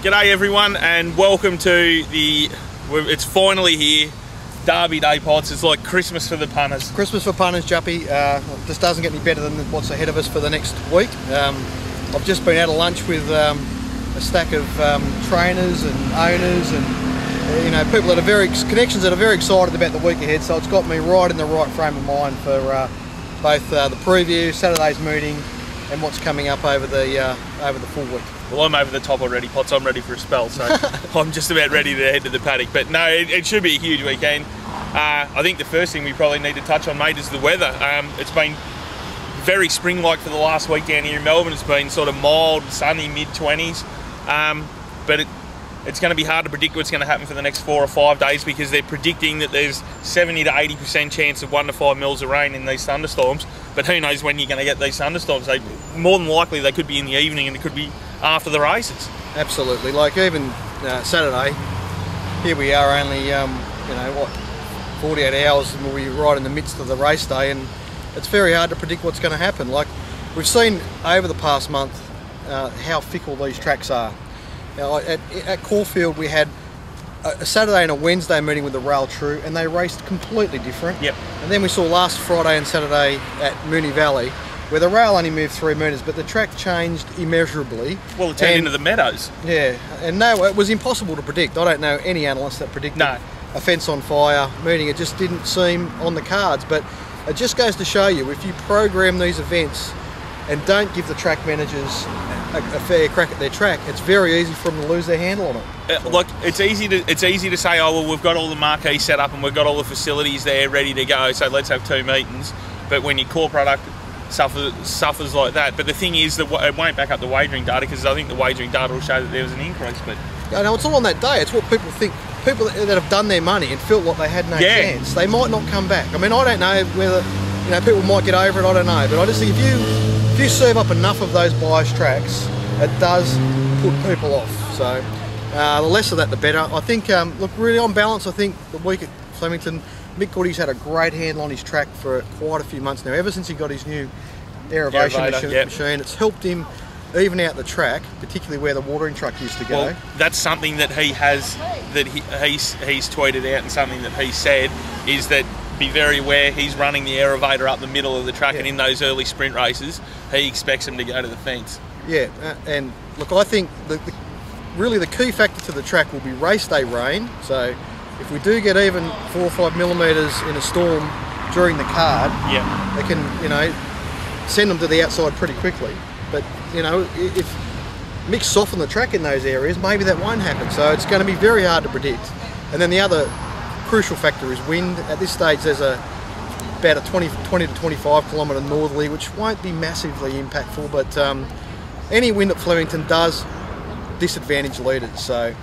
G'day everyone, and welcome to it's finally here, Derby Day, Pots. It's like Christmas for the punters. Christmas for punters, Juppy. This doesn't get any better than what's ahead of us for the next week. I've just been out of lunch with a stack of trainers and owners and people that are connections that are very excited about the week ahead, so it's got me right in the right frame of mind for both the preview, Saturday's meeting, and what's coming up over the full week. Well, I'm over the top already, Pots. I'm ready for a spell, so I'm just about ready to head to the paddock. But no, it should be a huge weekend. I think the first thing we probably need to touch on, mate, is the weather. It's been very spring-like for the last week down here in Melbourne. It's been sort of mild, sunny, mid-20s. But it's going to be hard to predict what's going to happen for the next 4 or 5 days, because they're predicting that there's 70 to 80% chance of 1 to 5 mils of rain in these thunderstorms. But who knows when you're going to get these thunderstorms? More than likely they could be in the evening, and it could be after the races. Absolutely. Like even Saturday, here we are only 48 hours, and we'll be right in the midst of the race day, and it's very hard to predict what's going to happen. Like we've seen over the past month how fickle these tracks are. Now, at Caulfield we had a Saturday and a Wednesday meeting with the Rail True, and they raced completely different. Yep. And then we saw last Friday and Saturday at Moonee Valley, where the rail only moved 3 metres, but the track changed immeasurably. Well, it turned into the meadows. Yeah, and no, it was impossible to predict. I don't know any analyst that predicted a fence on fire meeting. It just didn't seem on the cards. But it just goes to show you, if you program these events and don't give the track managers a fair crack at their track, it's very easy for them to lose their handle on it. Look, it's easy to say, oh well, we've got all the marquee set up and we've got all the facilities there ready to go, so let's have 2 meetings. But when your core product suffers like that, but the thing is that it won't back up the wagering data, because I think the wagering data will show that there was an increase. But it's all on that day. It's what people think. People that have done their money and felt like they had no chance, they might not come back. I mean, I don't know whether people might get over it. I don't know, but I just think if you serve up enough of those bias tracks, it does put people off. So the less of that, the better. I think. Look, really on balance, I think the week at Flemington, Mick Goody's had a great handle on his track for quite a few months now. Ever since he got his new aeration machine, it's helped him even out the track, particularly where the watering truck used to go. Well, that's something that he has, that he's tweeted out, and something that he said is that be very aware he's running the aerovator up the middle of the track, and in those early sprint races, he expects him to go to the fence. Yeah, and look, I think really the key factor to the track will be race day rain. So if we do get even 4 or 5 millimetres in a storm during the card, they can, send them to the outside pretty quickly. But, if Mick soften the track in those areas, maybe that won't happen. So it's going to be very hard to predict. And then the other crucial factor is wind. At this stage, there's about a 20 to 25 kilometre northerly, which won't be massively impactful, but any wind at Flemington does disadvantage leaders. So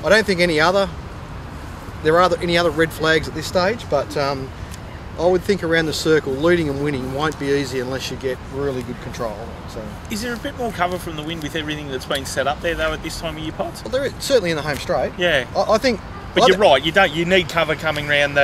I don't think there are any other red flags at this stage, but I would think around the circle, leading and winning won't be easy unless you get really good control. So, is there a bit more cover from the wind with everything that's been set up there, though, at this time of year, Pots? Well, there is, certainly in the home straight. Yeah, I think. But you're right. You need cover coming around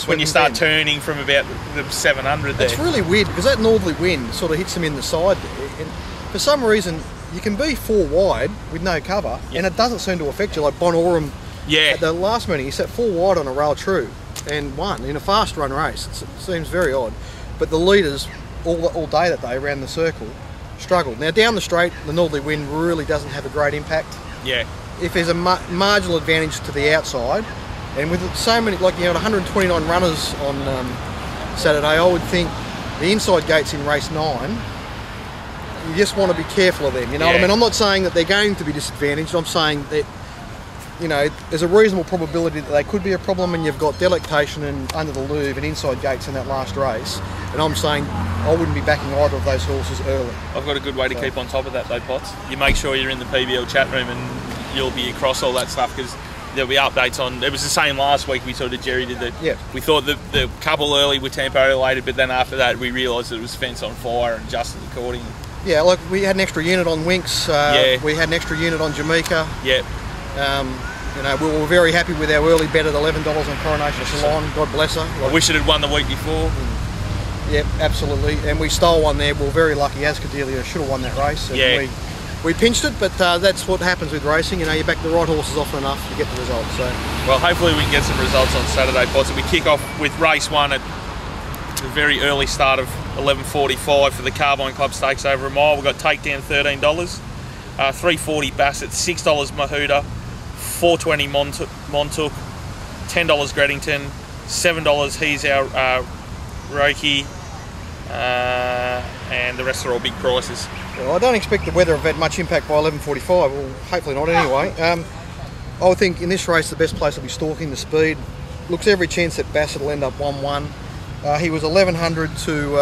when you start turning from about the 700 there. It's really weird because that northerly wind sort of hits them in the side there, and for some reason you can be 4 wide with no cover, and it doesn't seem to affect you. Like Bon Oram, at the last meeting, he set 4 wide on a Rail True and won in a fast run race. It seems very odd, but the leaders all day that day around the circle struggled. Now down the straight, the northerly wind really doesn't have a great impact. Yeah. If there's a marginal advantage to the outside, and with so many, 129 runners on Saturday, I would think the inside gates in race 9, you just want to be careful of them. What I mean? I'm not saying that they're going to be disadvantaged. I'm saying that there's a reasonable probability that they could be a problem, and you've got delectation and under the Louvre and inside gates in that last race. And I'm saying I wouldn't be backing either of those horses early. I've got a good way to keep on top of that though, Pots. You make sure you're in the PBL chat room and you'll be across all that stuff, because there'll be updates on. It was the same last week. We sort of Jerry did that. Yeah. We thought the couple early were tempo related, but then after that we realised that it was fence on fire and adjusted accordingly. Yeah, like we had an extra unit on Winks. We had an extra unit on Jamaica. Yeah. We were very happy with our early bet at $11 on Coronation Salon. God bless her. I wish it had won the week before. Yep, absolutely. And we stole one there. We were very lucky. As Cordelia should have won that race. And we pinched it, but that's what happens with racing. You know, you back the right horses often enough, you get the results. So, well, hopefully we can get some results on Saturday, Potts. We kick off with race 1 at the very early start of 11:45 for the Carbine Club Stakes over a mile. We've got Takedown $13, $3.40 Bassett, $6 Mahuda, $4.20 Montauk, $10 Gredington, $7 He's Our Roki, and the rest are all big prices. Well, I don't expect the weather to have had much impact by 11:45. Well, hopefully not anyway. I would think in this race the best place will be stalking the speed. Looks every chance that Bassett will end up 1-1. He was 1100 to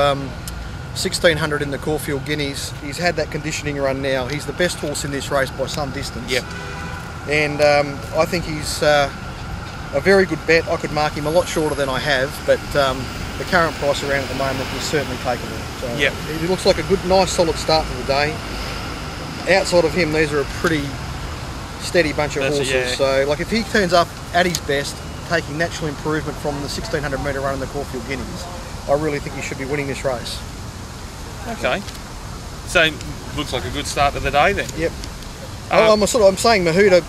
1600 in the Caulfield Guineas. He's had that conditioning run now. He's the best horse in this race by some distance. Yep. And I think he's a very good bet. I could mark him a lot shorter than I have, but the current price around at the moment is certainly takeable. So yep. He looks like a good, nice, solid start to the day. Outside of him, these are a pretty steady bunch of horses. Yeah. So, like, if he turns up at his best, taking natural improvement from the 1600 metre run in the Caulfield Guineas, I really think he should be winning this race. Okay. So, looks like a good start to the day then. Yep. I'm saying Mahuda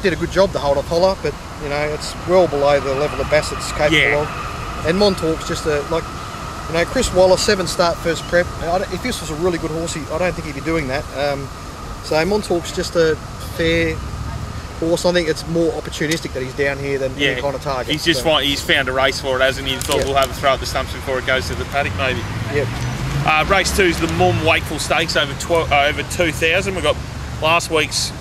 did a good job to hold off Holler, but you know it's well below the level that Bassett's capable of. And Montauk's just Chris Waller, 7 start first prep. If this was a really good horse, I don't think he'd be doing that. So Montauk's just a fair horse. I think it's more opportunistic that he's down here than any kind of target. He's just he's found a race for it, hasn't he? He thought we'll have a throw at the stumps before it goes to the paddock, maybe. Yep. Race 2 is the Mum Wakeful Stakes over 2,000. We've got last week's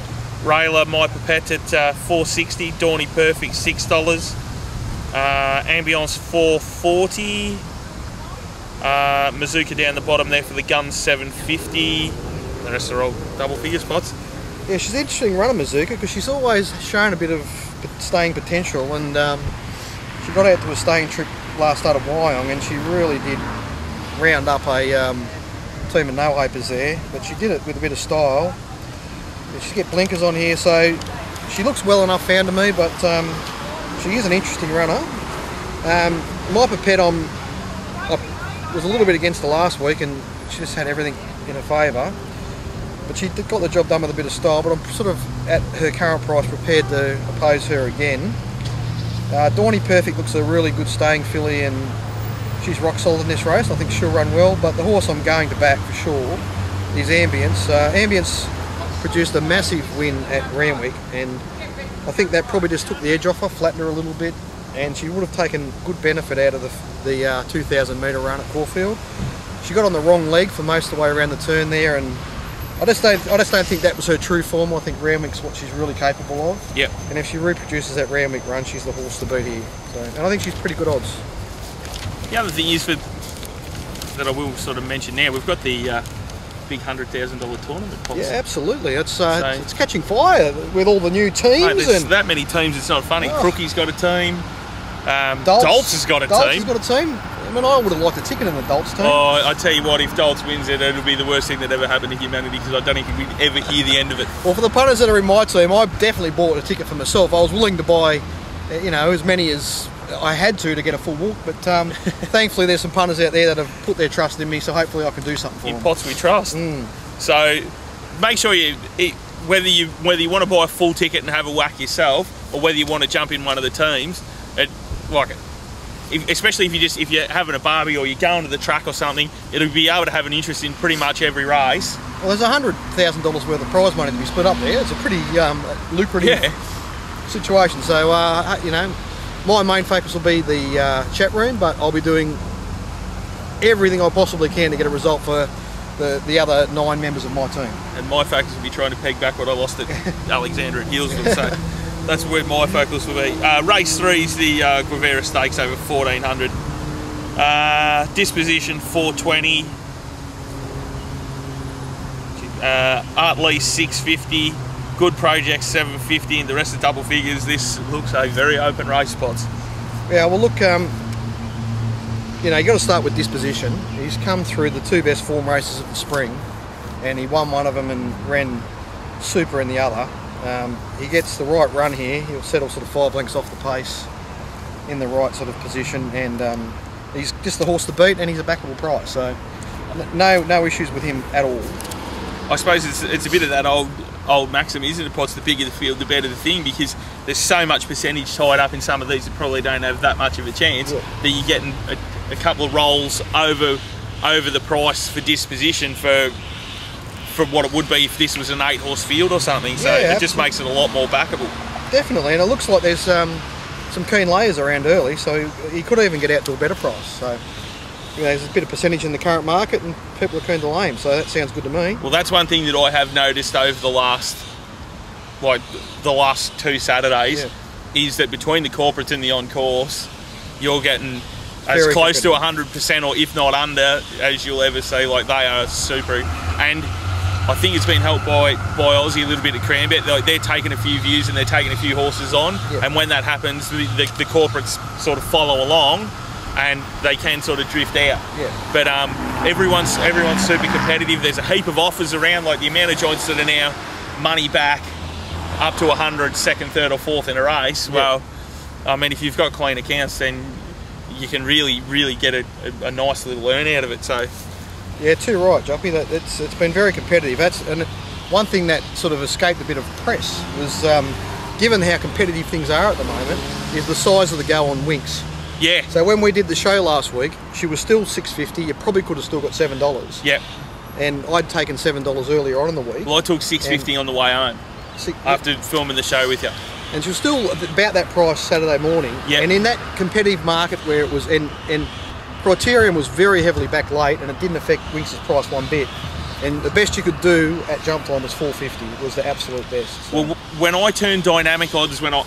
Railer, My Pipette at $4.60, Dawny Perfect $6, Ambience $4.40, Mazuka down the bottom there for the Guns $7.50. The rest are all double figure spots. Yeah, she's an interesting runner, Mazuka, because she's always shown a bit of staying potential, and she got out to a staying trip last start of Wyong, and she really did round up a team of no-hopers there, but she did it with a bit of style. She's got blinkers on here, so she looks well enough found to me, but she is an interesting runner. My Pipette was a little bit against her last week, and she just had everything in her favour. But she got the job done with a bit of style, but I'm sort of, at her current price, prepared to oppose her again. Dawny Perfect looks a really good staying filly, and she's rock solid in this race. I think she'll run well, but the horse I'm going to back for sure is Ambience. Ambience produced a massive win at Randwick, and I think that probably just took the edge off her, flattened her a little bit, and she would have taken good benefit out of the 2,000 metre run at Caulfield. She got on the wrong leg for most of the way around the turn there, and I just don't think that was her true form. I think Randwick's what she's really capable of. Yep. And if she reproduces that Randwick run, she's the horse to beat here. So, and I think she's pretty good odds. The other thing is that I will sort of mention now, we've got the big $100,000 tournament. Pops. Yeah, absolutely. It's catching fire with all the new teams. Mate, there's that many teams, it's not funny. Crookie's got a team. Dolts has got a team. Dolts has got a team. I mean, I would have liked a ticket in the Dolts team. Oh, I tell you what, if Dolts wins it, it'll be the worst thing that ever happened to humanity, because I don't think we'd ever hear the end of it. Well, for the punters that are in my team, I definitely bought a ticket for myself. I was willing to buy, as many as I had to get a full walk, but thankfully there's some punters out there that have put their trust in me, so hopefully I can do something for them. In Pots we trust. So make sure whether you want to buy a full ticket and have a whack yourself, or whether you want to jump in one of the teams, especially if you're having a barbie or you're going to the track or something, it'll be able to have an interest in pretty much every race. Well, there's $100,000 worth of prize money to be split up there. It's a pretty lucrative situation. So my main focus will be the chat room, but I'll be doing everything I possibly can to get a result for the other 9 members of my team. And my focus will be trying to peg back what I lost at Alexandra at Healesville, so that's where my focus will be. Race 3 is the Guevara Stakes over 1,400. Disposition 420. Art Lease 650. Good Project 750, and the rest of double figures. This looks a very open race, Spots. Yeah, well look, you got to start with disposition. He's come through the 2 best form races of the spring, and he won one of them and ran super in the other. He gets the right run here. He'll settle sort of 5 lengths off the pace in the right sort of position, and he's just the horse to beat, and he's a backable price, so no issues with him at all. I suppose it's a bit of that old maxim, isn't it, Potts? The bigger the field, the better the thing, because there's so much percentage tied up in some of these that probably don't have that much of a chance, that you're getting a couple of rolls over the price for disposition for what it would be if this was an 8-horse field or something. So it just makes it a lot more backable. Definitely, and it looks like there's some keen layers around early, so he could even get out to a better price. So there's a bit of percentage in the current market, and people are keen to lay him. So that sounds good to me. Well, that's one thing that I have noticed over the last 2 Saturdays, is that between the corporates and the on course, you're getting as close to 100%, or if not under, as you'll ever see. Like, they are super. And I think it's been helped by Aussie a little bit at Cranbet. They're taking a few views and they're taking a few horses on, and when that happens, the corporates sort of follow along, and they can sort of drift out. But everyone's super competitive. There's a heap of offers around, like the amount of joints that are now money back up to 100, second, third or fourth in a race. Well, I mean, if you've got clean accounts, then you can really get a nice little earn out of it. So yeah, too right, Juppy. It's been very competitive. And one thing that sort of escaped a bit of press was, given how competitive things are at the moment, is the size of the go on Winks. Yeah. So when we did the show last week, she was still $6.50. You probably could have still got $7. Yep. And I'd taken $7 earlier on in the week. Well, I took $6.50 on the way home after filming the show with you. And she was still about that price Saturday morning. Yep. And in that competitive market where it was, and Criterion was very heavily back late, and it didn't affect Winks' price one bit. And the best you could do at jump time was $4.50. Was the absolute best. So. Well, when I turned dynamic odds when I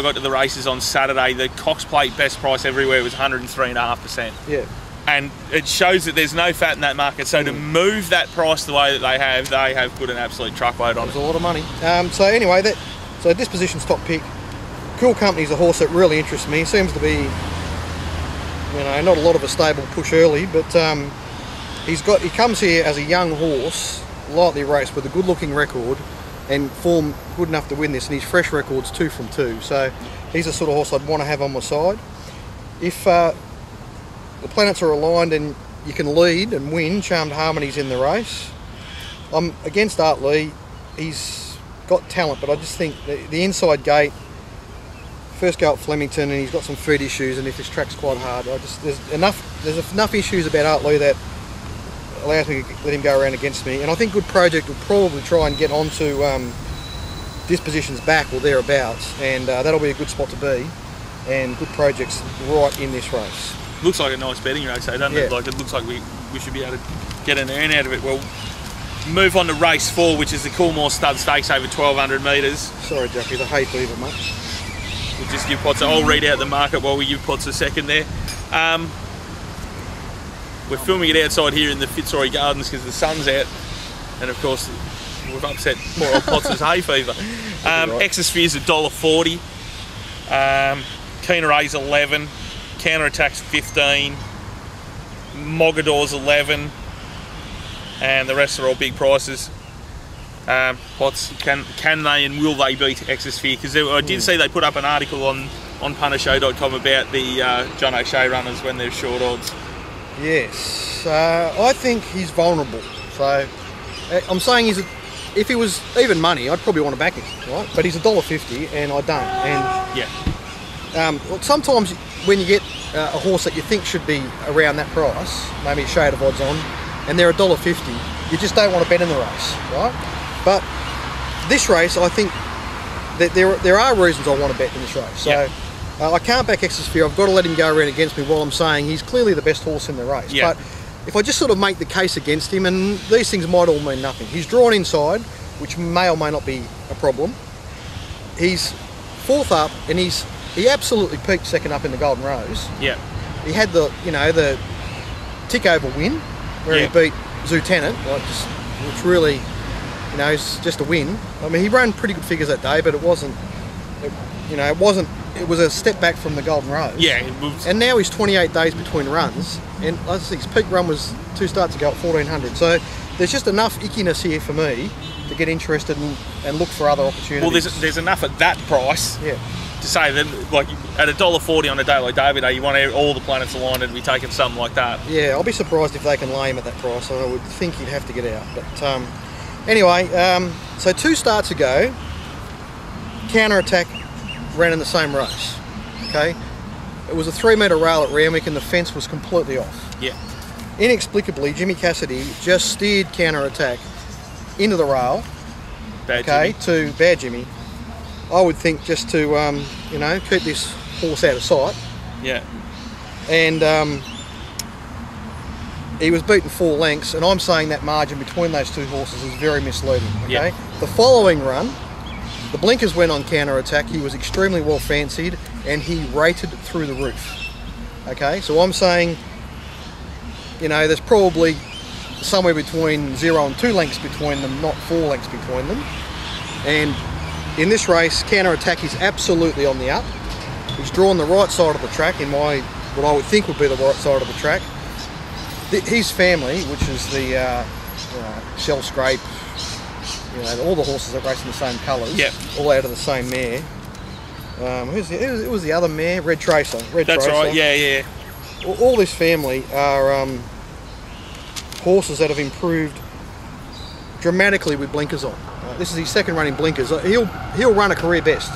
got to the races on Saturday, the Cox Plate best price everywhere was 103.5%. Yeah. And it shows that there's no fat in that market. So to move that price the way that they have put an absolute truckload on it. It's a lot of money. So anyway, so Disposition's top pick. Cool Company's a horse that really interests me. Seems to be, not a lot of a stable push early, but he comes here as a young horse, lightly raced, with a good-looking record and form good enough to win this, and his fresh record's 2 from 2. So he's the sort of horse I'd want to have on my side. If the planets are aligned and you can lead and win, Charmed Harmony's in the race. I'm against Art Lee. He's got talent, but I just think the inside gate, first go at Flemington, and he's got some feet issues, and if this track's quite hard, there's enough issues about Art Lee that allows me to let him go around against me. And I think Good Project will probably try and get onto Disposition's back or thereabouts, and that'll be a good spot to be. And Good Project's right in this race. Looks like a nice betting race, though, doesn't it? Like, it looks like we should be able to get an earn out of it. Well, move on to race 4, which is the Coolmore Stud Stakes over 1,200 metres. Sorry, Juppy, the hay fever, mate. We'll just give Potts I'll read out the market while we give Potts a second there. We're filming it outside here in the Fitzroy Gardens because the sun's out, and of course we've upset poor old Potts' hay fever. Exosphere's $1.40, Keener A's 11, Counterattack's 15, Mogador's 11, and the rest are all big prices. Potts, can they and will they beat Exosphere? Because I did see they put up an article on puntershow.com about the John O'Shea runners when they're short odds. Yes, I think he's vulnerable. So I'm saying if he was even money, I'd probably want to back him, right? But he's $1.50, and I don't. And well, sometimes when you get a horse that you think should be around that price, maybe a shade of odds on, and they're $1.50, you just don't want to bet in the race, right? But this race, I think that there are reasons I want to bet in this race. So I can't back Exosphere. I've got to let him go around against me while I'm saying he's clearly the best horse in the race. But if I just sort of make the case against him, and these things might all mean nothing. He's drawn inside, which may or may not be a problem. He's fourth up, and he absolutely peaked second up in the Golden Rose. Yeah. He had the tick over win where he beat Zootenant, which really, is just a win. I mean, he ran pretty good figures that day, but it wasn't. It was a step back from the Golden Rose. Yeah. And now he's 28 days between runs, and I think his peak run was 2 starts ago at 1,400. So there's just enough ickiness here for me to get interested and look for other opportunities. Well, there's enough at that price. Yeah. To say that, like, at $1.40 on a day like Derby Day, you want all the planets aligned and be taking something like that. Yeah, I'll be surprised if they can lay him at that price. I would think he'd have to get out. But Anyway, so 2 starts ago, Counter Attack ran in the same race. Okay, it was a 3-metre rail at Randwick and the fence was completely off. Yeah. Inexplicably, Jimmy Cassidy just steered Counter Attack into the rail. Bad Jimmy. To Bad Jimmy. I would think just to you know, keep this horse out of sight. Yeah. And he was beaten 4 lengths, and I'm saying that margin between those 2 horses is very misleading. Okay. Yeah. The following run, the blinkers went on Counter Attack. He was extremely well fancied, and he rated through the roof. Okay, so I'm saying, you know, there's probably somewhere between 0 and 2 lengths between them, not 4 lengths between them. And in this race, Counter Attack is absolutely on the up. He's drawn the right side of the track in what I would think would be the right side of the track. His family, which is the Shell Scrape, you know, all the horses that race in the same colours, yep, all out of the same mare. Who was the other mare? Red Tracer. That's right, yeah, yeah. All this family are horses that have improved dramatically with blinkers on. This is his 2nd run in blinkers. He'll run a career best.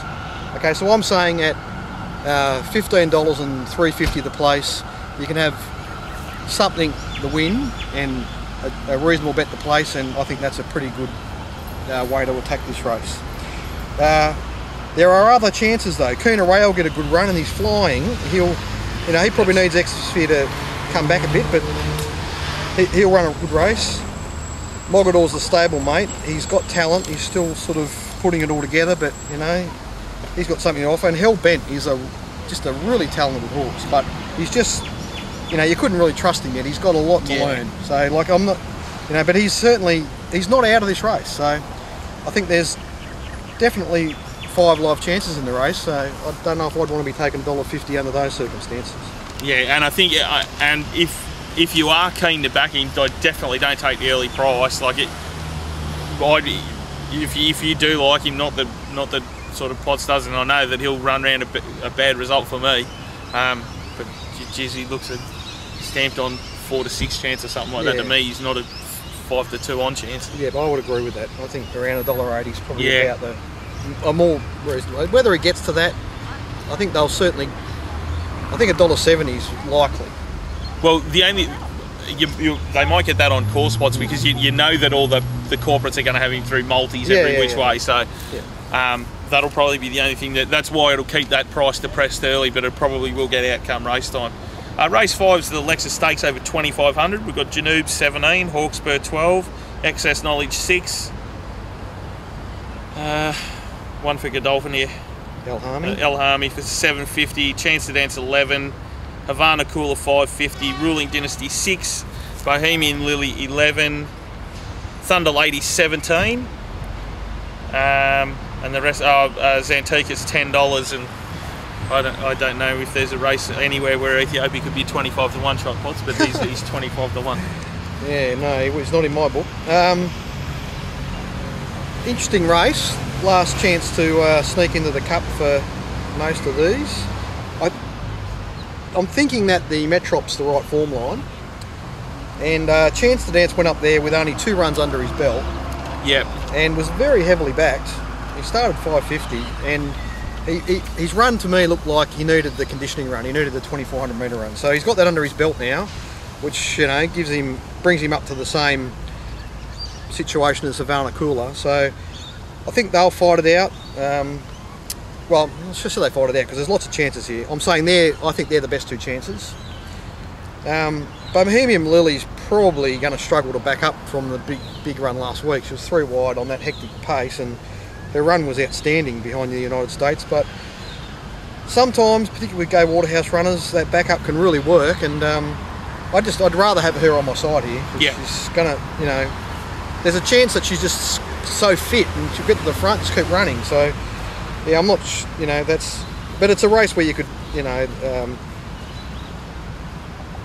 Okay, so I'm saying at $15 and $3.50 the place, you can have something to win and a reasonable bet to place, and I think that's a pretty good way to attack this race. There are other chances though. Cooner Ray will get a good run and he's flying. He probably needs Exosphere to come back a bit, but he'll run a good race. Mogador's the stable mate. He's got talent. He's still sort of putting it all together, but you know, he's got something to offer. And Hellbent is just a really talented horse, but he's just, you know, you couldn't really trust him yet. He's got a lot to learn. So like, I'm not, you know, but he's not out of this race. So I think there's definitely 5 live chances in the race. So I don't know if I'd want to be taking $1.50 under those circumstances. Yeah, and I think, and if you are keen to back him, I definitely don't take the early price. Like if you do like him, not that sort of Potts doesn't, I know that he'll run around a bad result for me. But geez, he looks at stamped on 4 to 6 chance or something like that to me. He's not a 5 to 2 on chance. Yeah, but I would agree with that. I think around $1.80 is probably about a more reasonable. Whether it gets to that, I think they'll certainly. I think $1.70 is likely. Well, the only they might get that on core spots because you know that all the corporates are going to have him through multis every which way. So that'll probably be the only thing that's why it'll keep that price depressed early, but it probably will get out come race time. Race 5 is the Lexus Stakes over 2,500. We've got Janoob 17, Hawkspur 12, Excess Knowledge 6. One for Godolphin here. El-Hami for 750. Chance to Dance 11. Havana Cooler 550. Ruling Dynasty 6. Bohemian Lily 11. Thunder Lady 17. And the rest Xantika's $10, and I don't know if there's a race anywhere where Ethiopia could be 25 to 1 shot pots, but he's 25 to 1. Yeah, no, it's not in my book. Interesting race. Last chance to sneak into the cup for most of these. I'm thinking that the Metrop's the right form line, and Chance to Dance went up there with only 2 runs under his belt. Yep. And was very heavily backed. He started 550, and his run to me looked like he needed the conditioning run. He needed the 2,400 metre run. So he's got that under his belt now, which, you know, brings him up to the same situation as Havana Cooler. So I think they'll fight it out. Well, let's just say they fight it out because there's lots of chances here. I'm saying I think they're the best 2 chances. Bohemian Lily's probably going to struggle to back up from the big run last week. She was 3 wide on that hectic pace, and her run was outstanding behind the United States. But sometimes, particularly with Go Waterhouse runners, that backup can really work, and I'd rather have her on my side here. Yeah. She's gonna, you know, there's a chance that she's just so fit and she'll get to the front, just keep running. So yeah, I'm not, you know, but it's a race where you could, you know,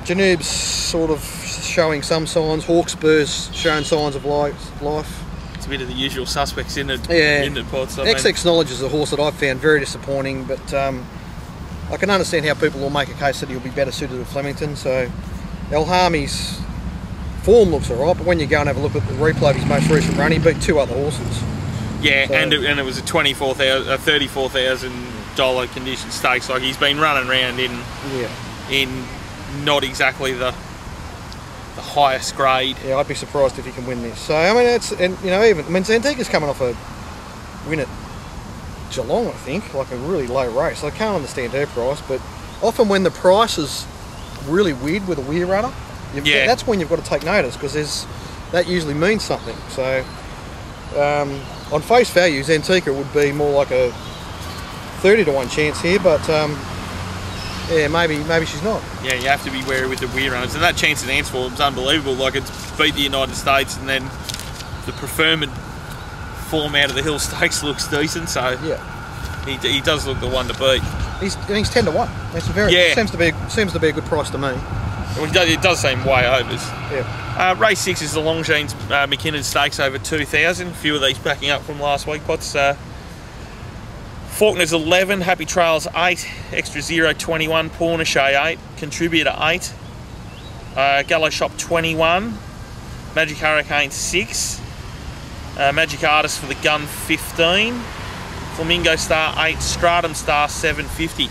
Janoob's sort of showing some signs, Hawkspur's showing signs of life. It's a bit of the usual suspects in it. Yeah. In the pots. XX Knowledge is a horse that I've found very disappointing, but I can understand how people will make a case that he'll be better suited to Flemington. So El-Hami's form looks alright, but when you go and have a look at the replay of his most recent run, he beat 2 other horses. Yeah, so, and it was a $34,000 condition stakes. Like, he's been running around in not exactly the highest grade. Yeah, I'd be surprised if he can win this. So I mean, Zantica's coming off a win at Geelong, I think, like a really low race. So I can't understand her price, but often when the price is really weird with a weir runner, that's when you've got to take notice, because that usually means something. So on face value, Zantica would be more like a 30 to 1 chance here, but yeah, maybe she's not. Yeah, you have to be wary with the weir runners, and that chance at Ansford is unbelievable. Like, it's beat the United States, and then the preferred form out of the Hill Stakes looks decent. So yeah, he does look the one to beat. He's 10 to 1. That's seems to be a good price to me. It does seem way overs. Yeah. Race 6 is the Longines McKinnon Stakes over 2,000. A few of these backing up from last week. Potts. Faulkner's 11, Happy Trails 8, Extra Zero 21, Pornichet 8, Contributor 8, Gallo Shop 21, Magic Hurricane 6, Magic Artist for the Gun 15, Flamingo Star 8, Stratum Star 750.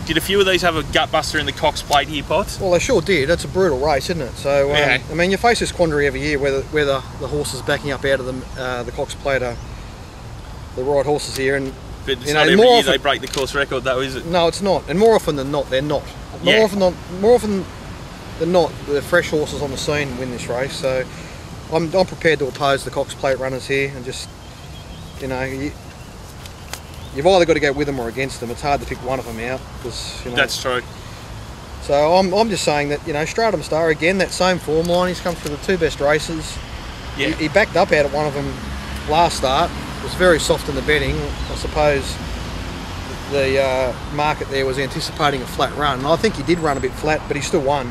Did a few of these have a gutbuster in the Cox Plate here, Potts? Well, they sure did. It's a brutal race, isn't it? So, yeah. I mean, you face this quandary every year whether the horses backing up out of the Cox Plate are the right horses here. And but it's not every year they break the course record, though, is it? No, it's not. And more often than not, they're not. More often than not, the fresh horses on the scene win this race. So I'm prepared to oppose the Cox Plate runners here, and just, you've either got to go with them or against them. It's hard to pick one of them out, because that's true. So I'm just saying that Stratum Star, again, that same form line. He's come through the 2 best races. Yeah. He backed up out at one of them last start. It was very soft in the betting. I suppose the market there was anticipating a flat run, and I think he did run a bit flat, but he still won.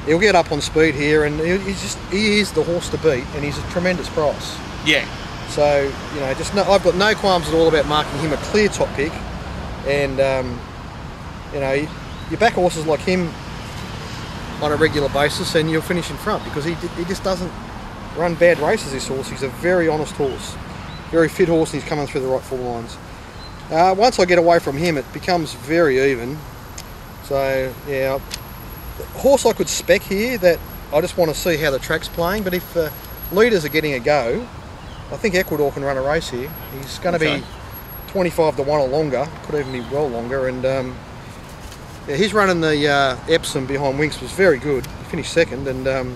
He'll get up on speed here, and he is the horse to beat, and he's a tremendous price. Yeah. So I've got no qualms at all about marking him a clear top pick, and you back horses like him on a regular basis, and you'll finish in front, because he just doesn't run bad races. This horse, he's a very honest horse. Very fit horse, and he's coming through the right form lines. Once I get away from him, it becomes very even. So yeah, the horse I could spec here that I just want to see how the track's playing. But if leaders are getting a go, I think Ecuador can run a race here. He's going to be 25 to 1 or longer. Could even be well longer. And yeah, he's running the Epsom behind Winks was very good. He finished second, and it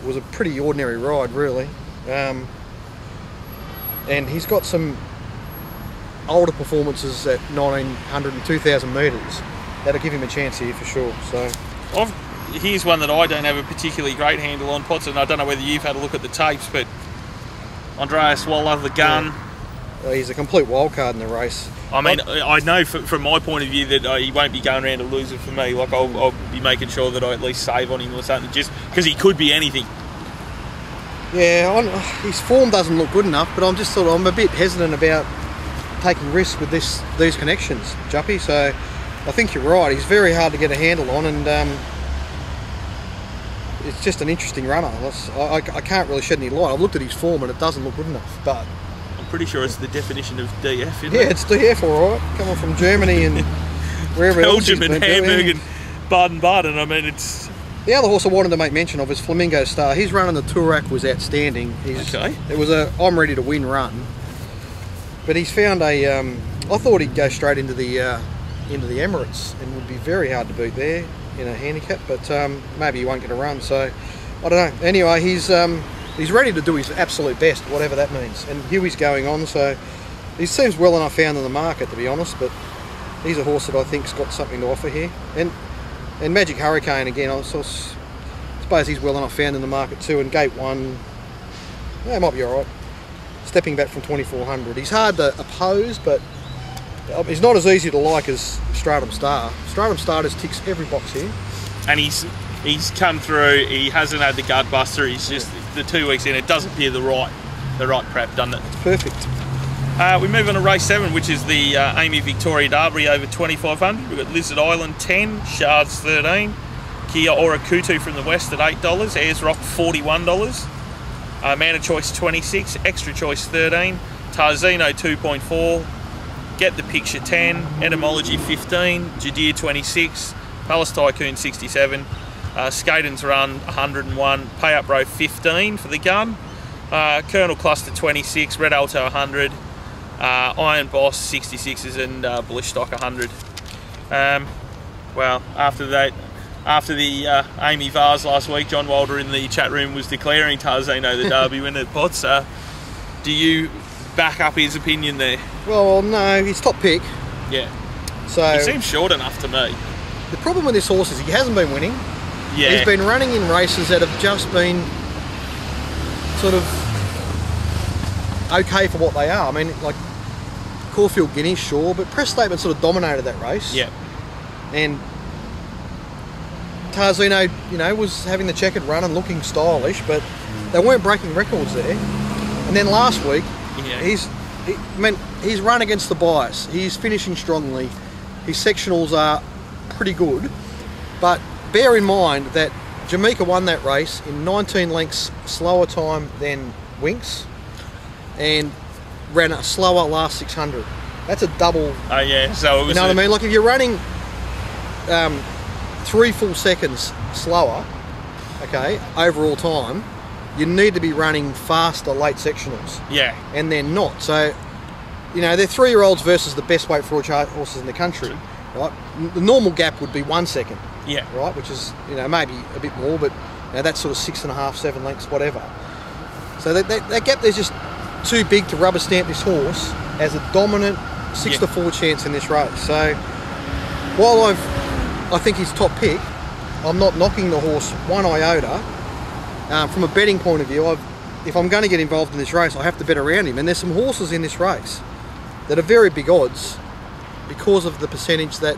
was a pretty ordinary ride, really. And he's got some older performances at 1,900 and 2,000 metres. That'll give him a chance here for sure. So here's one that I don't have a particularly great handle on, Potts, and I don't know whether you've had a look at the tapes, but Andreas Waller, the Gun. Yeah. He's a complete wild card in the race. I mean, I know from my point of view that he won't be going around a loser for me. Like, I'll be making sure that I at least save on him or something, just because he could be anything. Yeah, his form doesn't look good enough, but I'm a bit hesitant about taking risks with these connections, Juppy. So I think you're right. He's very hard to get a handle on, and it's just an interesting runner. I can't really shed any light. I've looked at his form, and it doesn't look good enough. But I'm pretty sure it's the definition of DF, isn't it? Yeah, it's DF, all right. Coming from Germany and wherever Belgium and Hamburg and Baden-Baden. I mean, it's... The other horse I wanted to make mention of is Flamingo Star. His run on the Tourak was outstanding. Okay. It was a I'm ready to win run, but he's found a. I thought he'd go straight into the Emirates and would be very hard to beat there in a handicap, but maybe he won't get a run. So I don't know. Anyway, he's ready to do his absolute best, whatever that means. And Huey's going on, so he seems well enough found in the market, to be honest. But he's a horse that I think's got something to offer here. And Magic Hurricane, again, I suppose he's well enough found in the market too. And Gate 1, yeah, might be all right. Stepping back from 2,400. He's hard to oppose, but he's not as easy to like as Stratum Star. Stratum Star just ticks every box here. And he's come through, he hasn't had the gut buster, he's just the 2 weeks in, it does appear the right prep, doesn't it? It's perfect. We move on to race 7, which is the AAMI Victoria Derby over 2,500. We've got Lizard Island 10, Shards 13, Kia Orakutu from the west at $8, Ayers Rock $41, Man of Choice $26, Extra Choice $13, Tarzino $2.4, Get the Picture $10, Etymology $15, Jadir $26, Palace Tycoon $67, Skaden's Run $101, Pay Up Row $15 for the gun, Colonel Cluster $26, Red Alto $100, Iron Boss $66s, and Bullish Stock $100. Well, after the AAMI Vars last week, John Wilder in the chat room was declaring Tarzino the Derby winner at Potts. Do you back up his opinion there? Well, no, he's top pick. Yeah. So he seems short enough to me. The problem with this horse is he hasn't been winning. Yeah. He's been running in races that have just been sort of okay for what they are. I mean, like Caulfield Guinea, sure, but Press Statement sort of dominated that race. Yeah. And Tarzino, you know, was having the checkered run and looking stylish, but they weren't breaking records there. And then last week, he's run against the bias. He's finishing strongly. His sectionals are pretty good, but bear in mind that Jamaica won that race in 19 lengths slower time than Winks and ran a slower last 600. That's a double. Oh yeah, so it was, you know what I mean? Like if you're running 3 full seconds slower, okay, overall time, you need to be running faster late sectionals. Yeah. And they're not. So, you know, they're 3-year-olds versus the best weight for horses in the country, right? The normal gap would be 1 second. Yeah. Right, which is, you know, maybe a bit more, but you know, that's sort of 6.5, 7 lengths, whatever. So that gap there's just too big to rubber stamp this horse as a dominant 6-4 chance in this race. So while I think he's top pick, I'm not knocking the horse one iota. From a betting point of view, if I'm going to get involved in this race, I have to bet around him. And there's some horses in this race that are very big odds because of the percentage that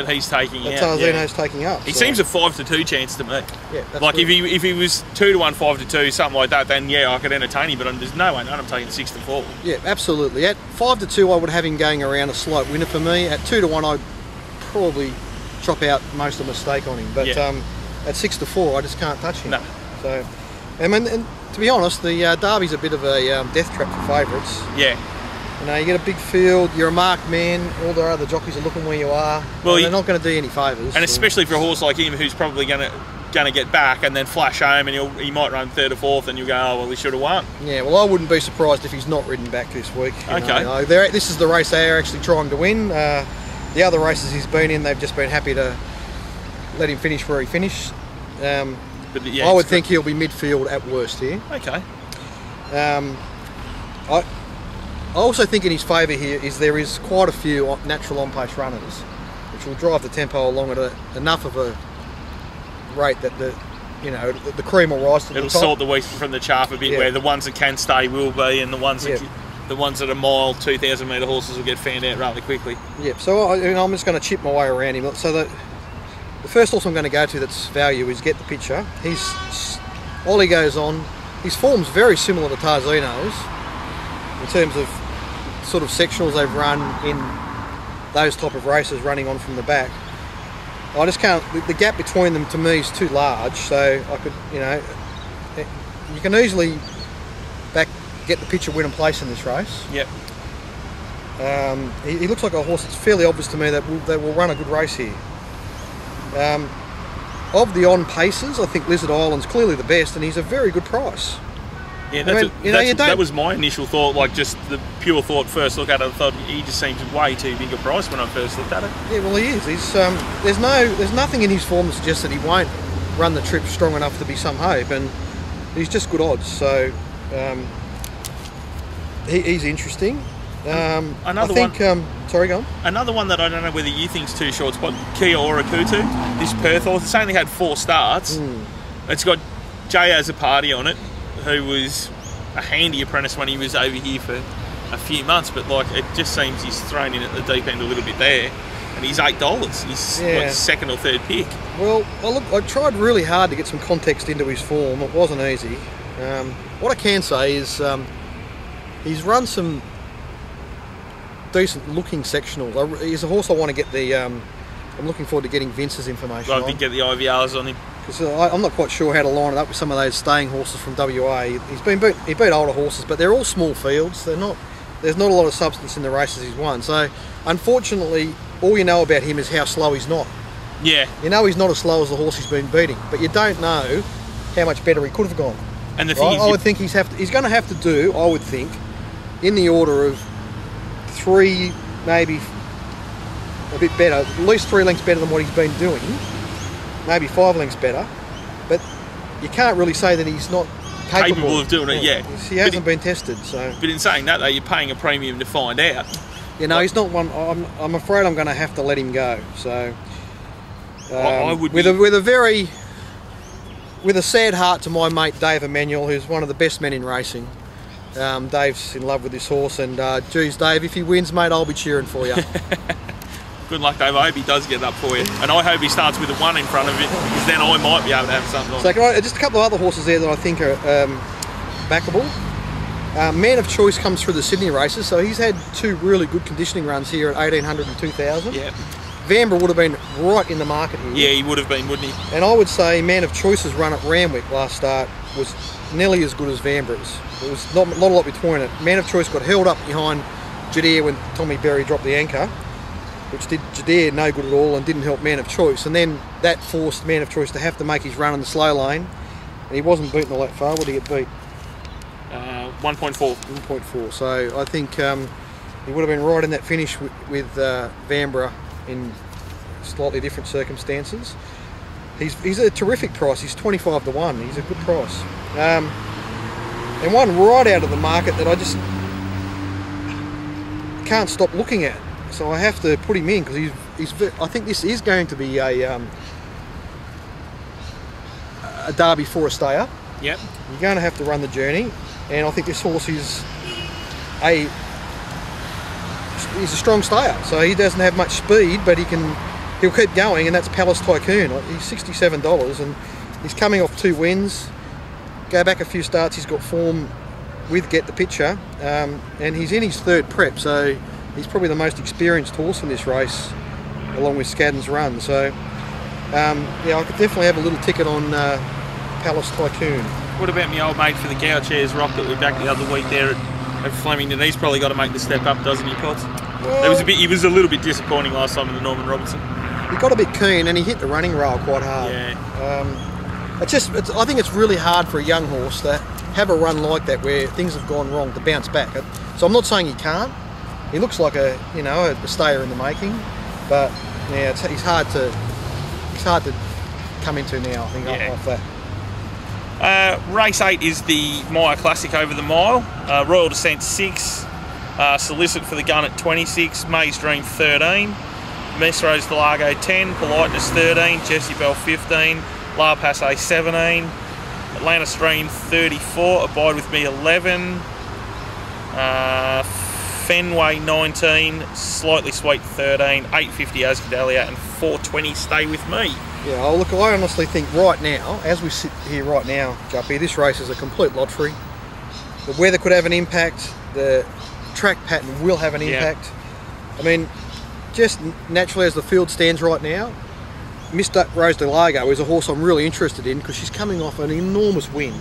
he's taking that out. Tarzino's taking up. He seems a 5-2 chance to me. Yeah, that's like if he was 2-1, 5-2, something like that, then yeah, I could entertain him. But there's no way I'm taking 6-4. Yeah, absolutely. At 5-2, I would have him going around a slight winner for me. At 2-1, I'd probably chop out most of the mistake on him. But at 6-4, I just can't touch him. No. So, and to be honest, the Derby's a bit of a death trap for favourites. Yeah. You know, you get a big field, you're a marked man, all the other jockeys are looking where you are. Well, they're not going to do you any favours. And especially for a horse like him who's probably going to get back and then flash home, and he might run 3rd or 4th, and you'll go, oh, well, he should have won. Yeah, well, I wouldn't be surprised if he's not ridden back this week. Okay. You know, this is the race they are actually trying to win. The other races he's been in, they've just been happy to let him finish where he finished. But yeah, I would think he'll be midfield at worst here. Okay. I also think in his favour here is there is quite a few natural on-pace runners, which will drive the tempo along at enough of a rate that the cream will rise to the top. It'll sort the wheat from the chaff a bit, where the ones that can stay will be, and the ones that are mile 2,000 metre horses will get fanned out rather quickly. Yep. So I'm just going to chip my way around him. So the first horse I'm going to go to that's value is Get the Picture. Ollie goes on. His form's very similar to Tarzino's in terms of sort of sectionals they've run in those type of races, running on from the back. I just can't. The gap between them to me is too large. So I could, you can easily Get the Picture, win and place in this race. Yep. He looks like a horse that's fairly obvious to me that will run a good race here. Of the on paces, I think Lizard Island's clearly the best, and he's a very good price. Yeah, that was my initial thought. Like just the pure thought, first look at it, I thought he just seems way too big a price when I first looked at it. Yeah, well he is. He's there's nothing in his form that suggests that he won't run the trip strong enough to be some hope, and he's just good odds. So he's interesting. Another one that I don't know whether you think's too short spot, Kia Orakutu, this Perth horse. It's only had 4 starts. It's got J as a party on it, who was a handy apprentice when he was over here for a few months, but like it just seems he's thrown in at the deep end a little bit there, and he's $8. He's like 2nd or 3rd pick. Well, look, I tried really hard to get some context into his form. It wasn't easy. What I can say is he's run some decent looking sectionals. He's a horse I want to get the I'm looking forward to getting Vince's information. I did get the IVRs on him. Because I'm not quite sure how to line it up with some of those staying horses from WA. He beat older horses, but they're all small fields. There's not a lot of substance in the races he's won. So unfortunately, all you know about him is how slow he's not. Yeah. You know he's not as slow as the horse he's been beating, but you don't know how much better he could have gone. And the thing is, I would think he's going to have to do, I would think, in the order of 3, maybe a bit better, at least 3 lengths better than what he's been doing, maybe 5 lengths better, but you can't really say that he's not capable of doing it, yeah. He hasn't been tested, so. But in saying that though, you're paying a premium to find out. You know, he's not one. I'm afraid I'm going to have to let him go. So, I would with a sad heart to my mate Dave Emanuel, who's one of the best men in racing. Dave's in love with this horse, and geez, Dave, if he wins, mate, I'll be cheering for you. Good luck, Dave. I hope he does get it up for you, and I hope he starts with a 1 in front of it, because then I might be able to have something on. So, just a couple of other horses there that I think are backable. Man of Choice comes through the Sydney races, so he's had 2 really good conditioning runs here at 1800 and 2000. Yeah. Vanbrugh would have been right in the market here. Yeah, he would have been, wouldn't he? And I would say Man of Choice's run at Randwick last start was nearly as good as Vanbrugh's. There was not a lot between it. Man of Choice got held up behind Jadere when Tommy Berry dropped the anchor, which did Jadere no good at all and didn't help Man of Choice. And then that forced Man of Choice to have to make his run in the slow lane. And he wasn't beaten all that far. What did he get beat? 1.4. 1.4. So I think he would have been right in that finish with Vanbrugh in slightly different circumstances. He's a terrific price. He's 25 to 1. He's a good price. And one right out of the market that I just can't stop looking at. So I have to put him in because I think this is going to be a derby for a stayer. Yep. You're going to have to run the journey, and I think this horse is he's a strong stayer. So he doesn't have much speed, but he'll keep going, and that's Palace Tycoon. He's $67, and he's coming off 2 wins. Go back a few starts, he's got form with Get the Picture, and he's in his 3rd prep, so he's probably the most experienced horse in this race, along with Scadden's Run. So, yeah, I could definitely have a little ticket on Palace Tycoon. What about my old mate for the cow chairs, Rock, that we backed the other week there at Flemington? He's probably got to make the step up, doesn't he, Potts? Well, he was a little bit disappointing last time in the Norman Robertson. He got a bit keen and he hit the running rail quite hard. Yeah. I think it's really hard for a young horse to have a run like that where things have gone wrong to bounce back. So I'm not saying he can't. He looks like a stayer in the making, but yeah, he's hard to come into now. I think off that. Race 8 is the Maya Classic over the mile. Royal Descent 6, Solicit for the Gun at 26, Maze Dream 13, Miss Rose Delago 10, Politeness 13, Jessie Bell 15, La Passe 17, Atlanta Stream 34, Abide With Me 11, Fenway 19, Slightly Sweet 13, 850 Ascadelia and 420 Stay With Me. Yeah, look, I honestly think right now, as we sit here right now, Juppy, this race is a complete lottery. The weather could have an impact, the track pattern will have an impact. I mean, just naturally as the field stands right now, Miss Rose Delago is a horse I'm really interested in because she's coming off an enormous win.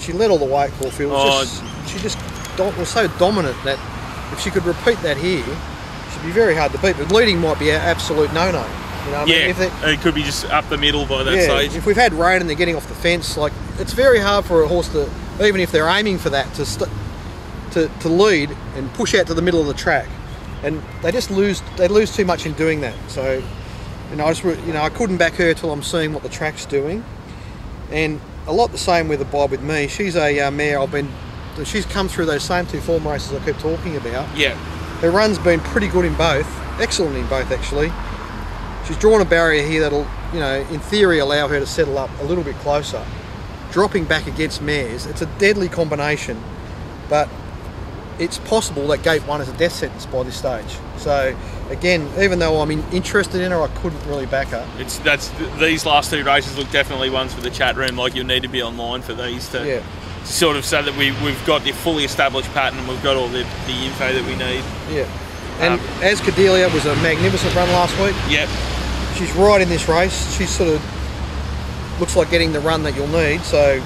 She led all the way at Caulfield. She just was so dominant that if she could repeat that here, she'd be very hard to beat. But leading might be an absolute no-no. You know, it could be just up the middle by that stage. If we've had rain and they're getting off the fence, it's very hard for a horse to, even if they're aiming for that, to lead and push out to the middle of the track, and they just lose. They lose too much in doing that. So, I couldn't back her till I'm seeing what the track's doing, and a lot the same with Abide With Me. She's a mare she's come through those same 2 form races I kept talking about. Yeah. Her run's been pretty good in both, excellent in both actually. She's drawn a barrier here that'll, in theory allow her to settle up a little bit closer. Dropping back against mares, it's a deadly combination, but it's possible that Gate 1 is a death sentence by this stage. So again, even though I'm interested in her, I couldn't really back her. These last 2 races look definitely ones for the chat room. Like, you'll need to be online for these to sort of so that we've got the fully established pattern and we've got all the info that we need. Yeah. And as Cordelia was a magnificent run last week. Yep. She's right in this race. She sort of looks like getting the run that you'll need. So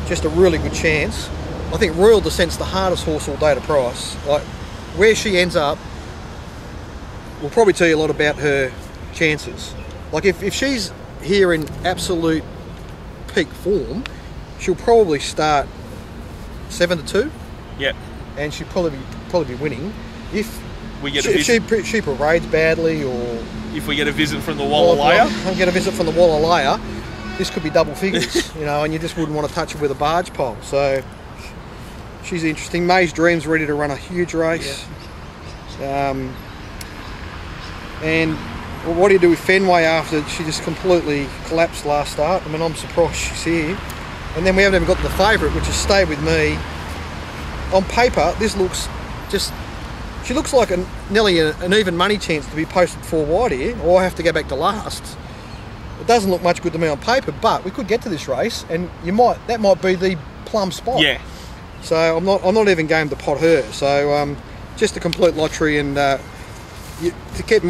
just a really good chance. I think Royal Descent's the hardest horse all day to price. Like where she ends up will probably tell you a lot about her chances. Like if she's here in absolute peak form, she'll probably start 7-2. Yep. And she'll probably be winning. If we get a visit, she parades badly, or if we get a visit from the Wallalaya, and get a visit from the Wallalaya, this could be double figures, you know, and you just wouldn't want to touch her with a barge pole. So she's interesting. May's Dream's ready to run a huge race. Yeah. And what do you do with Fenway after she just completely collapsed last start? I mean, I'm surprised she's here. And then we haven't even got the favourite, which is Stay With Me. On paper, this looks just... She looks like nearly an even money chance to be posted 4 wide here, or I have to go back to last. It doesn't look much good to me on paper, but we could get to this race, and that might be the plum spot. Yeah. So I'm not even going to pot her. So just a complete lottery, and to get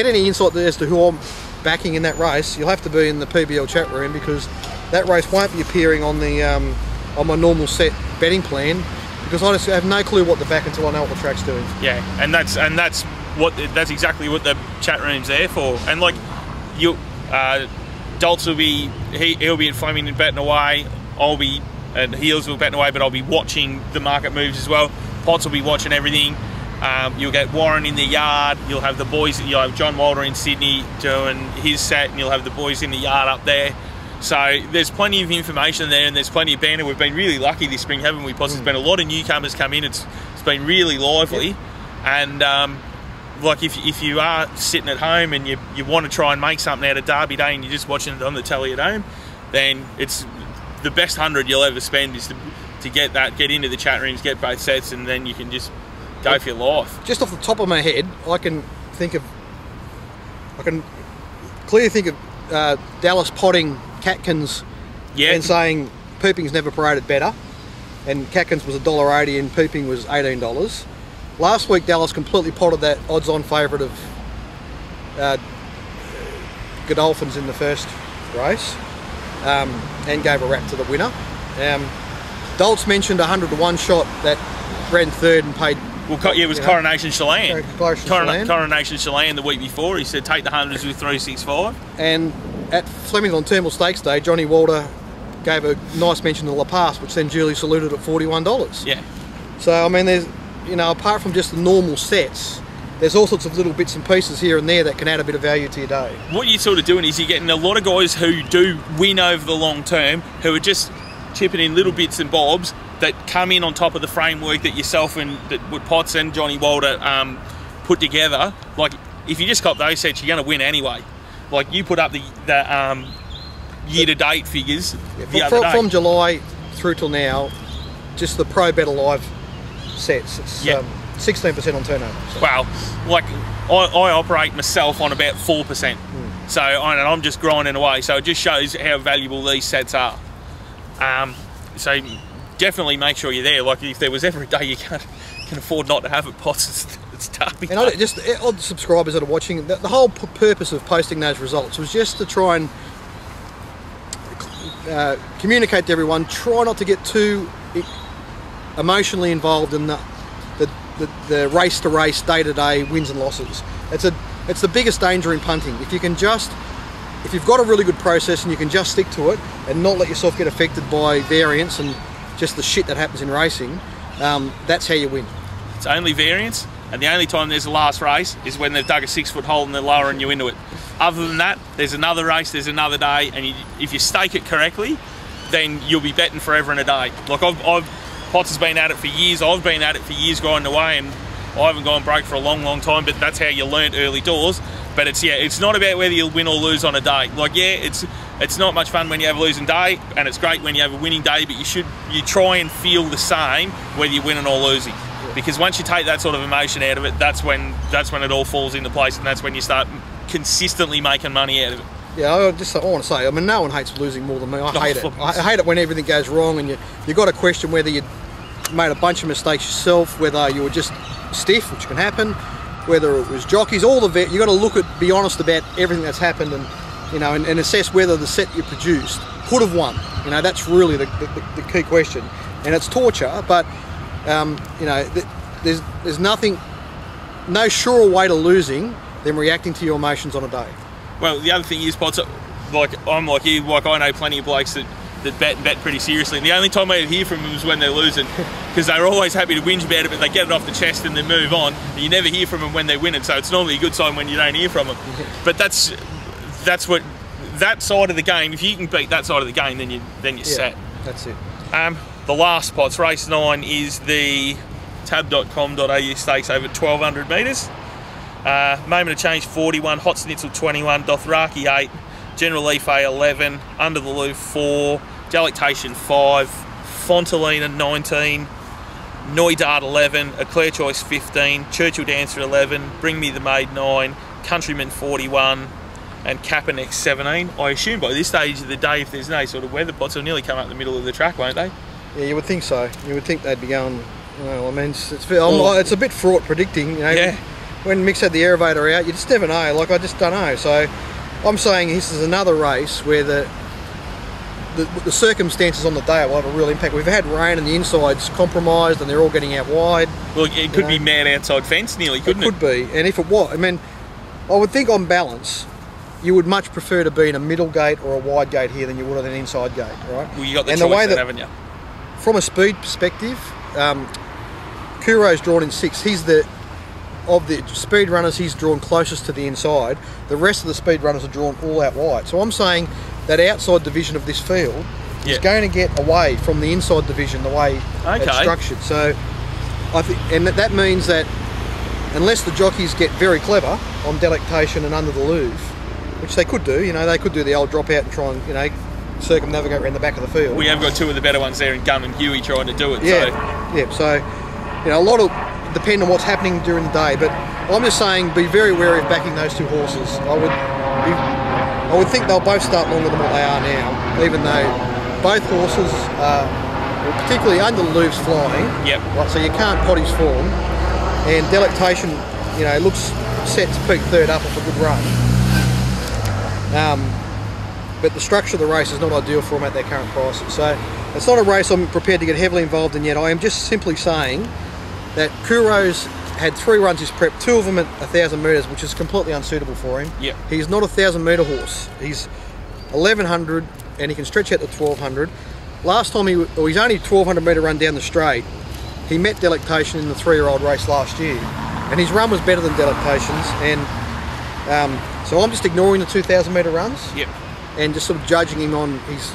any insight as to who I'm backing in that race, you'll have to be in the PBL chat room, because that race won't be appearing on the on my normal set betting plan, because I just have no clue what to back until I know what the track's doing. Yeah, and that's that's exactly what the chat room's there for. And like Dolts will be he'll be at Fleming and betting away. I'll be at Heels will betting away, but I'll be watching the market moves as well. Potts will be watching everything. You'll get Warren in the yard. You'll have the boys. You'll have John Walter in Sydney doing his set, and you'll have the boys in the yard up there. So there's plenty of information there, and there's plenty of banter. We've been really lucky this spring, haven't we, Potts? There's been a lot of newcomers come in. It's been really lively. Yep. And like if you are sitting at home and you want to try and make something out of Derby Day and you're just watching it on the telly at home, then it's the best 100 you'll ever spend is to get into the chat rooms, get both sets, and then you can just go for your life. Just off the top of my head, I can clearly think of Dallas potting Catkins and saying Pooping's never paraded better, and Catkins was $1.80 and Pooping was $18. Last week Dallas completely potted that odds-on favourite of Godolphins in the first race, and gave a rap to the winner. Dolts mentioned 100-to-1 shot that ran third and paid. Well, it was Coronation Chelan. Coronation Chelan the week before. He said take the 100s with 365. And at Flemington Turnbull Stakes Day, Johnny Walter gave a nice mention to La Passe, which then duly saluted at $41. Yeah. So I mean, there's apart from just the normal sets, there's all sorts of little bits and pieces here and there that can add a bit of value to your day. What you're sort of doing is you're getting a lot of guys who do win over the long term, who are just chipping in little bits and bobs that come in on top of the framework that yourself and that Potts and Johnny Walter put together. Like, if you just cop those sets, you're going to win anyway. Like, you put up the year-to-date figures the other day. From July through till now, just the Pro Bet Alive sets, it's 16% on turnover. So. Well, like, I operate myself on about 4%. So, and I'm just grinding away. So it just shows how valuable these sets are. So definitely make sure you're there. Like, if there was ever a day you can afford not to have it, Potts, it's Derby. And all the subscribers that are watching, the whole purpose of posting those results was just to try and communicate to everyone. Try not to get too emotionally involved in the race to race, day to day wins and losses. It's the biggest danger in punting. If you've got a really good process and you can just stick to it and not let yourself get affected by variance and just the shit that happens in racing, that's how you win. It's only variance, and the only time there's a last race is when they've dug a 6-foot hole and they're lowering you into it. Other than that, there's another race, there's another day, and if you stake it correctly, then you'll be betting forever and a day. Like, Potts has been at it for years, I've been at it for years grinding away, and I haven't gone broke for a long, long time, but that's how you learnt early doors. But it's not about whether you'll win or lose on a day. Like, it's not much fun when you have a losing day, and it's great when you have a winning day, but you try and feel the same whether you're winning or losing. Because once you take that sort of emotion out of it, that's when it all falls into place, and that's when you start consistently making money out of it. Yeah, I want to say, I mean, no one hates losing more than me. I hate it. I hate it when everything goes wrong and you got to question whether you're made a bunch of mistakes yourself, whether you were just stiff, which can happen, whether it was jockeys, all the you got to be honest about everything that's happened, and and assess whether the set you produced could have won. That's really the key question, and it's torture. But there's nothing, no surer way to losing than reacting to your emotions on a day. Well, the other thing is, Potts, I'm like you, I know plenty of blokes that bet pretty seriously, and the only time I hear from them is when they're losing, because they're always happy to whinge about it, but they get it off the chest and then move on, and you never hear from them when they're winning, so it's normally a good sign when you don't hear from them. But that's what, that side of the game, if you can beat that side of the game, then you're set. That's it. The last, Potts, race 9 is the tab.com.au stakes over 1200 metres. Moment of change 41, Hot Schnitzel 21, Dothraki 8, General Leaf 11, Under the Loop 4, Delectation 5, Fontalina 19, Noidart 11, Eclair Choice 15, Churchill Dancer 11, Bring Me the Maid 9, Countryman 41, and Kaepernick 17. I assume by this stage of the day, if there's no sort of weather, Pots will nearly come up the middle of the track, won't they? Yeah, you would think so. You would think they'd be going. Well, I mean, it's a bit fraught predicting. Yeah. When Mick's had the aerovator out, you just never know. Like, I just don't know. So I'm saying this is another race where the circumstances on the day will have a real impact. We've had rain and the inside's compromised and they're all getting out wide. Well, it could be mad outside fence nearly, couldn't it? It could be. And if it was, I mean, I would think on balance, you would much prefer to be in a middle gate or a wide gate here than you would on an inside gate, right? Well, you got the choice then, haven't you? From a speed perspective, Kuro's drawn in 6. Of the speed runners, he's drawn closest to the inside. The rest of the speed runners are drawn all out wide. So I'm saying that outside division of this field is going to get away from the inside division the way it's structured. So I think, and that means that unless the jockeys get very clever on Delectation and Under the Louvre, which they could do, they could do the old drop out and try and circumnavigate around the back of the field. We have got two of the better ones there in Gunn and Huey trying to do it. So a lot of depend on what's happening during the day, but I'm just saying be very wary of backing those two horses. I would think they'll both start longer than what they are now, even though both horses particularly Under the Louvre's flying. Right, so you can't pot his form, and Delectation looks set to peak third up off a good run. But the structure of the race is not ideal for them at their current prices. So it's not a race I'm prepared to get heavily involved in yet. I am just simply saying that Kuro's had 3 runs his prep, 2 of them at 1,000 metres, which is completely unsuitable for him. He's not a 1,000 metre horse. He's 1,100 and he can stretch out to 1,200. Last time he's only 1,200 metre run down the straight. He met Delectation in the 3-year-old race last year, and his run was better than Delectation's. And so I'm just ignoring the 2,000 metre runs. And just sort of judging him on his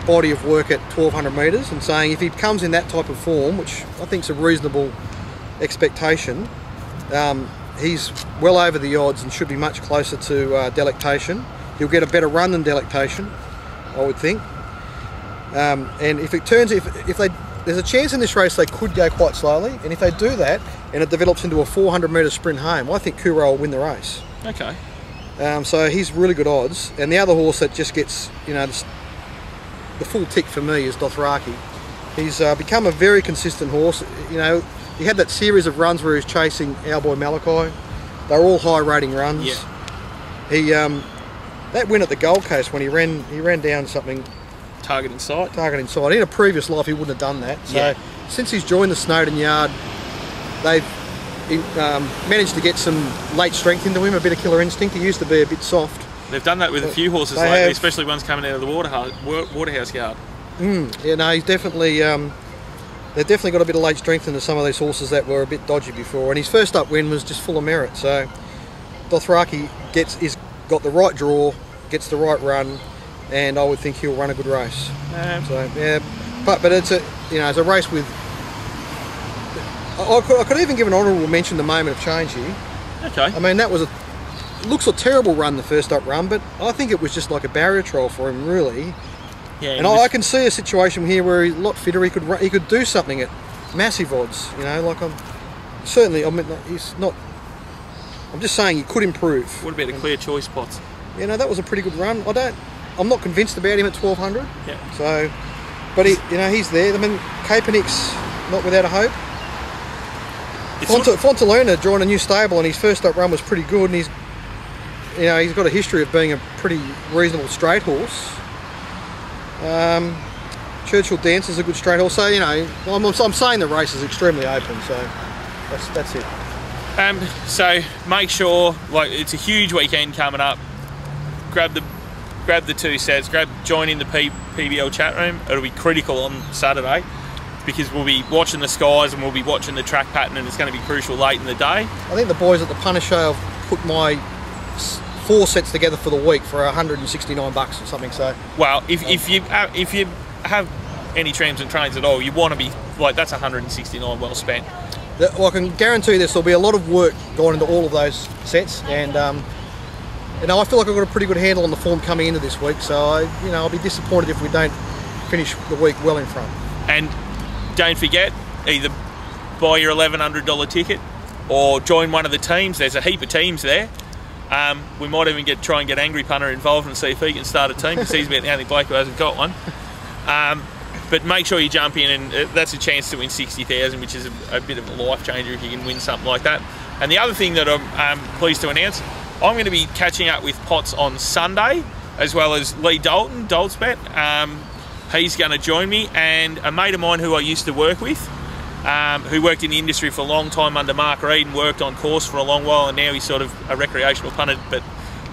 body of work at 1,200 metres and saying if he comes in that type of form, which I think is a reasonable expectation, he's well over the odds and should be much closer to Delectation. He'll get a better run than Delectation, I would think. And if it turns, there's a chance in this race they could go quite slowly, and if they do that and it develops into a 400 metre sprint home, I think Kuro will win the race. Okay. So he's really good odds, and the other horse that just gets the full tick for me is Dothraki. He's become a very consistent horse. He had that series of runs where he was chasing our boy Malachi. They were all high rating runs. He that win at the Gold Coast when he ran down something. Target in sight. In a previous life he wouldn't have done that. So since he's joined the Snowden yard, they've managed to get some late strength into him, a bit of killer instinct. He used to be a bit soft. They've done that with a few horses lately, especially ones coming out of the Waterhouse yard. He's definitely. They've definitely got a bit of late strength into some of these horses that were a bit dodgy before. And his first up win was just full of merit. So Dothraki is got the right draw, gets the right run, and I would think he'll run a good race. But it's a race with. I could even give an honourable mention the Moment of Change here. Okay. I mean, looks a terrible run, the first up run, but I think it was just like a barrier trial for him, really. And I can see a situation here where he's a lot fitter. He could do something at massive odds. He's not. I'm just saying he could improve. What about a clear choice spots? That was a pretty good run. I'm not convinced about him at 1,200. Yeah. So, but he's there. I mean, Kaepernick's not without a hope. Fontaluna joined a new stable, and his first up run was pretty good, and he's got a history of being a pretty reasonable straight horse. Churchill Dance is a good straight horse, so I'm saying the race is extremely open, so that's it. So make sure, like, it's a huge weekend coming up. Grab the 2 sets. Join in the PBL chat room. It'll be critical on Saturday, because we'll be watching the skies and we'll be watching the track pattern, and it's going to be crucial late in the day. I think the boys at the Punter Show have put my 4 sets together for the week for $169 or something. So, well, if you have any trams and trains at all, you want to be like, that's $169 well spent. Well, I can guarantee there'll be a lot of work going into all of those sets, and I feel like I've got a pretty good handle on the form coming into this week. So I'll be disappointed if we don't finish the week well in front. And don't forget, either buy your $1,100 ticket or join one of the teams. There's a heap of teams there. We might even try and get Angry Punter involved and see if he can start a team, because he's about the only bloke who hasn't got one. But make sure you jump in, and that's a chance to win $60,000, which is a bit of a life changer if you can win something like that. And the other thing that I'm pleased to announce, I'm going to be catching up with Potts on Sunday, as well as Lee Dalton, Doltzbet. He's going to join me, and a mate of mine who I used to work with, who worked in the industry for a long time under Mark Reed and worked on course for a long while, and now he's sort of a recreational punter, but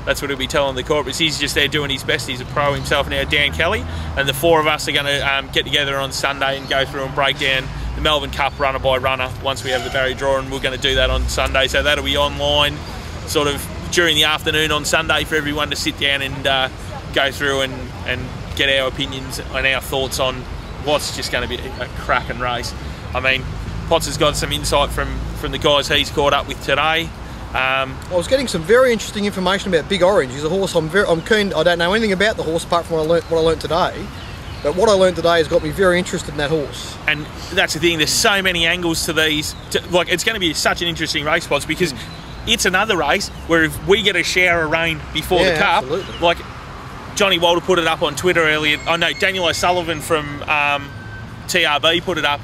that's what he'll be telling the corporates. He's just there doing his best. He's a pro himself now, Dan Kelly, and the 4 of us are going to get together on Sunday and go through and break down the Melbourne Cup runner by runner once we have the Barry draw, and we're going to do that on Sunday. So that'll be online sort of during the afternoon on Sunday for everyone to sit down and go through and get our opinions and our thoughts on what's just going to be a cracking race. I mean, Potts has got some insight from the guys he's caught up with today. I was getting some very interesting information about Big Orange. He's a horse I'm keen. I don't know anything about the horse apart from what I learnt today, but what I learnt today has got me very interested in that horse. And that's the thing. There's so many angles to these. Like, it's going to be such an interesting race, Potts, because it's another race where if we get a shower of rain before the Cup, absolutely. Like Johnny Walter put it up on Twitter earlier. I know Daniel O'Sullivan from TRB put it up.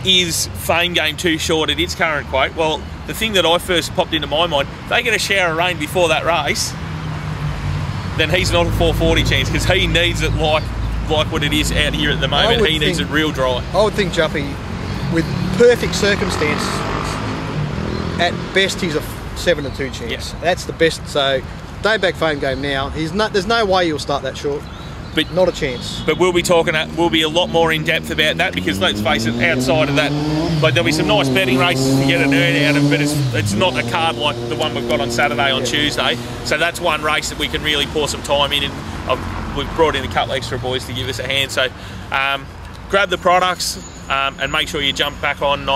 Is Fame Game too short at its current quote? Well, the thing that I first popped into my mind, if they get a shower of rain before that race, then he's not a 440 chance, because he needs it like what it is out here at the moment. He needs it real dry. I would think, Juppy, with perfect circumstances, at best he's a 7-2 chance. Yeah. That's the best. So day back Fame Game now. There's no way he'll start that short. But not a chance. But we'll be a lot more in depth about that, because let's face it, outside of that, like, there'll be some nice betting races to get an earn out of, but it's not a card like the one we've got on Saturday on Tuesday. So that's one race that we can really pour some time in, and we've brought in a couple extra boys to give us a hand. So grab the products and make sure you jump back on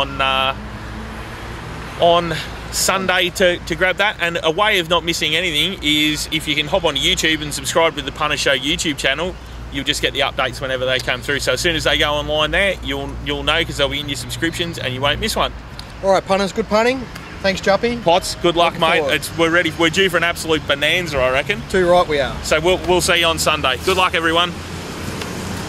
Sunday to grab that. And a way of not missing anything is if you can hop on YouTube and subscribe to the Punter Show YouTube channel, you'll just get the updates whenever they come through. So as soon as they go online there, you'll know, because they'll be in your subscriptions and you won't miss one. All right, punters, good punting. Thanks, Juppy. Potts, good luck, mate. We're ready. We're due for an absolute bonanza, I reckon. Too right we are. So we'll see you on Sunday. Good luck, everyone.